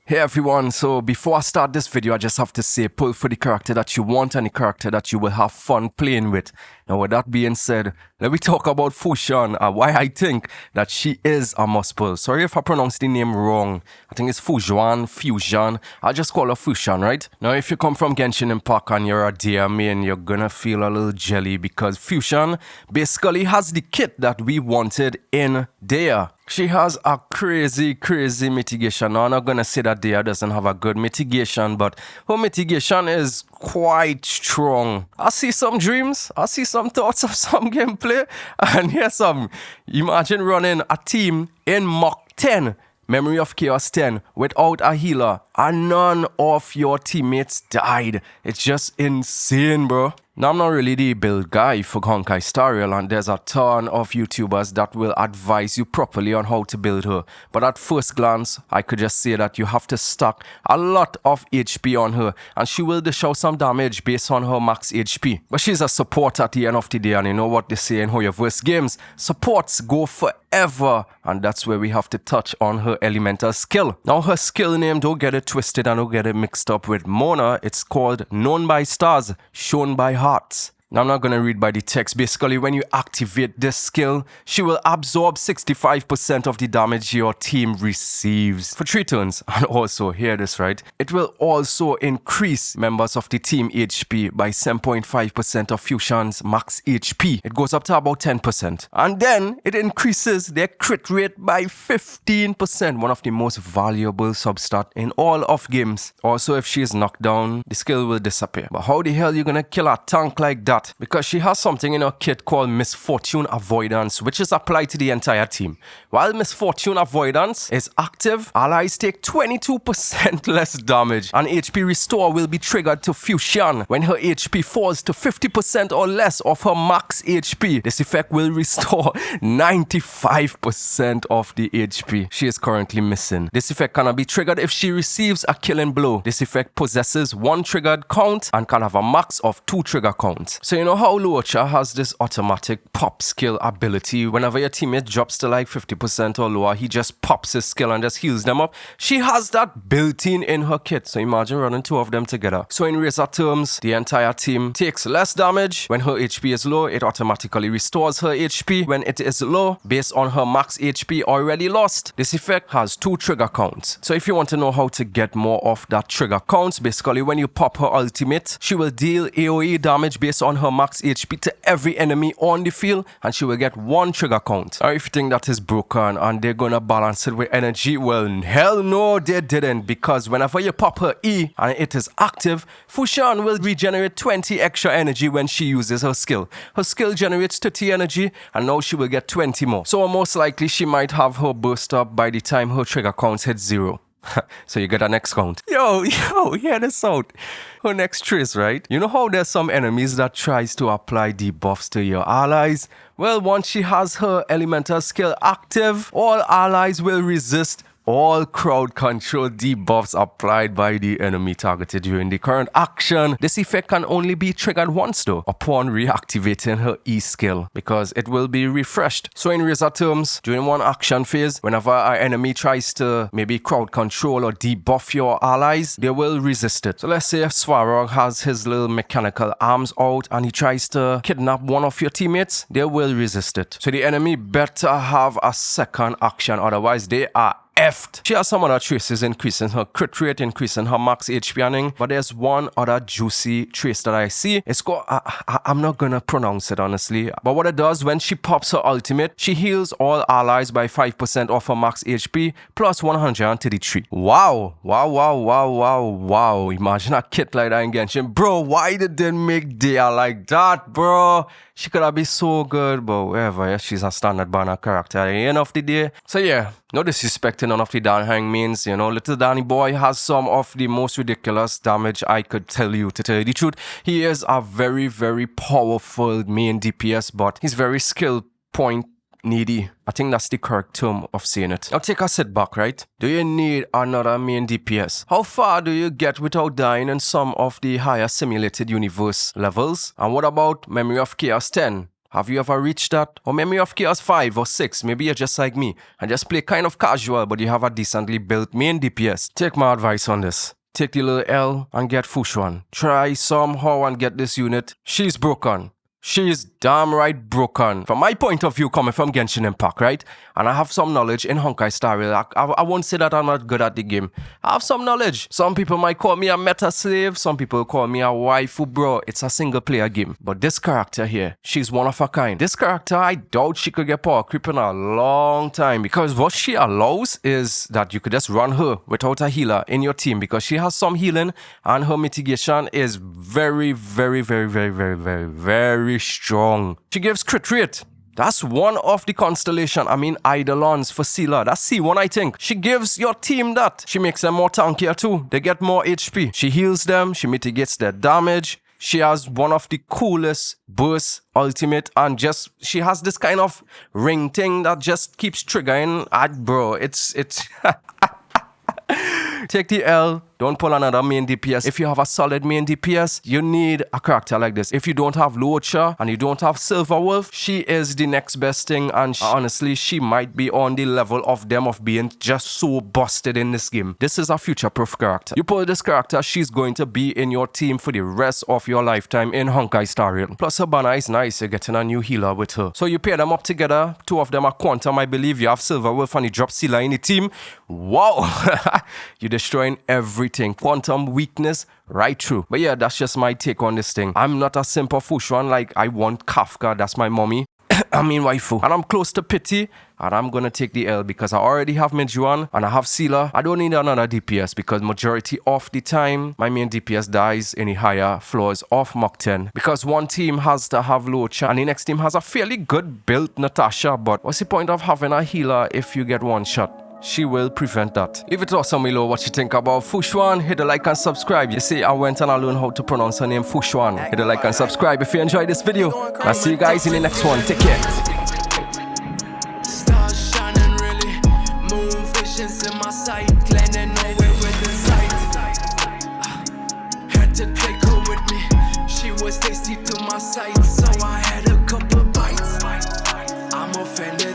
Hey everyone, so before I start this video, I just have to say pull for the character that you want and the character that you will have fun playing with. Now with that being said, let me talk about Fu Xuan and why I think that she is a must pull. Sorry if I pronounce the name wrong. I think it's Fu Xuan. I'll just call her Fu Xuan, right? Now if you come from Genshin Impact and you're a dear main, you're gonna feel a little jelly because Fu Xuan basically has the kit that we wanted in there. She has a crazy mitigation. Now, I'm not gonna say that Dea doesn't have a good mitigation, but her mitigation is quite strong. I see some dreams, I see some thoughts of some gameplay, and here's some. Imagine running a team in Mach 10, Memory of Chaos 10, without a healer, and none of your teammates died. It's just insane, bro. Now, I'm not really the build guy for Honkai Star Rail, and there's a ton of YouTubers that will advise you properly on how to build her. But at first glance, I could just say that you have to stack a lot of HP on her, and she will dish out some damage based on her max HP. But she's a support at the end of the day, and you know what they say in Hoyoverse games, supports go forever, and that's where we have to touch on her elemental skill. Now, her skill name, don't get it twisted and don't get it mixed up with Mona. It's called Known by Stars, Shown by Hearts. Now, I'm not going to read by the text. Basically, when you activate this skill, she will absorb 65% of the damage your team receives for 3 turns. And also, hear this right, it will also increase members of the team HP by 7.5% of Fu Xuan's max HP. It goes up to about 10%. And then it increases their crit rate by 15%. One of the most valuable substat in all of games. Also, if she is knocked down, the skill will disappear. But how the hell are you going to kill a tank like that? Because she has something in her kit called Misfortune Avoidance, which is applied to the entire team. While Misfortune Avoidance is active, allies take 22% less damage, and HP Restore will be triggered to Fu Xuan when her HP falls to 50% or less of her max HP. This effect will restore 95% of the HP she is currently missing. This effect cannot be triggered if she receives a killing blow. This effect possesses 1 triggered count and can have a max of 2 trigger counts. So you know how Luocha has this automatic pop skill ability. Whenever your teammate drops to like 50% or lower, he just pops his skill and just heals them up. She has that built-in her kit. So imagine running 2 of them together. So in razor terms, the entire team takes less damage. When her HP is low, it automatically restores her HP when it is low based on her max HP already lost. This effect has 2 trigger counts. So if you want to know how to get more of that trigger counts, basically when you pop her ultimate, she will deal AoE damage based on her max HP to every enemy on the field, and she will get 1 trigger count. Or if you think that is broken and they're gonna balance it with energy, well, hell no, they didn't, because whenever you pop her E and it is active, Fu Xuan will regenerate 20 extra energy when she uses her skill. Her skill generates 30 energy, and now she will get 20 more. So most likely she might have her burst up by the time her trigger counts hit 0. So you get a next count. Yo, hear this out. Her next trace, right? You know how there's some enemies that tries to apply debuffs to your allies? Well, once she has her elemental skill active, all allies will resist all crowd control debuffs applied by the enemy targeted during the current action. This effect can only be triggered once though, upon reactivating her E skill, because it will be refreshed. So in razor terms, during one action phase, whenever our enemy tries to maybe crowd control or debuff your allies, they will resist it. So let's say if Svarog has his little mechanical arms out and he tries to kidnap one of your teammates, they will resist it. So the enemy better have a second action, otherwise they are effed. She has some other traces, increasing her crit rate, increasing her max HP, but there's one other juicy trace that I see. It's called, I'm not gonna pronounce it honestly, but what it does when she pops her ultimate, she heals all allies by 5% of her max HP plus 133. Wow. Imagine a kit like that in Genshin. Bro, why did they make Dea like that, bro? She could have been so good, but whatever, yeah, she's a standard banner character at the end of the day. So yeah, no disrespect to none of the Dan Hang means, you know, little Danny boy has some of the most ridiculous damage I could tell you, to tell you the truth. He is a very powerful main DPS, but he's very skill point needy. I think that's the correct term of saying it. Now take a sit back, right? Do you need another main DPS? How far do you get without dying in some of the higher simulated universe levels? And what about Memory of Chaos 10? Have you ever reached that? Or maybe you have chaos 5 or 6, maybe you're just like me and just play kind of casual but you have a decently built main DPS. Take my advice on this. Take the little L and get Fu Xuan. Try somehow and get this unit. She's broken. She is damn right broken. From my point of view, coming from Genshin Impact, right? And I have some knowledge in Honkai Star Rail. I won't say that I'm not good at the game. I have some knowledge. Some people might call me a meta slave. Some people call me a waifu, bro. It's a single player game. But this character here, she's one of a kind. This character, I doubt she could get power creep in a long time. Because what she allows is that you could just run her without a healer in your team. Because she has some healing and her mitigation is very, very, very, very, very, very, very strong. She gives crit rate. That's one of the constellation, Eidolons for Sealer. That's C1, I think. She gives your team that. She makes them more tankier too. They get more HP. She heals them. She mitigates their damage. She has one of the coolest burst ultimate and she has this kind of ring thing that just keeps triggering. Bro, it's take the L. Don't pull another main DPS. If you have a solid main DPS, you need a character like this. If you don't have Luocha and you don't have Silver Wolf, she is the next best thing. And honestly, she might be on the level of them of being just so busted in this game. This is a future-proof character. You pull this character, she's going to be in your team for the rest of your lifetime in Honkai Star Rail. Plus, her banner is nice. You're getting a new healer with her. So you pair them up together. Two of them are Quantum, I believe. You have Silver Wolf and you drop Sealer in the team. Wow! You're destroying everything. Quantum weakness right through. But yeah, that's just my take on this thing. I'm not a simple Fu Xuan like I want Kafka. That's my mommy. Waifu. And I'm close to pity. And I'm gonna take the L because I already have Midjuan and I have Sealer. I don't need another DPS because majority of the time my main DPS dies in the higher floors of Mach 10. Because one team has to have Luocha and the next team has a fairly good built Natasha. But what's the point of having a healer if you get one shot? She will prevent that. Leave it awesome below what you think about Fu Xuan. Hit the like and subscribe. You see, I went and I learned how to pronounce her name, Fu Xuan. Hit the like and subscribe if you enjoyed this video. I'll see you guys in the next one. Take care. Stars shining really, moon visions in my sight, landing nowhere within sight. Had to take her with me. She was tasty to my sight, so I had a couple bites. I'm offended.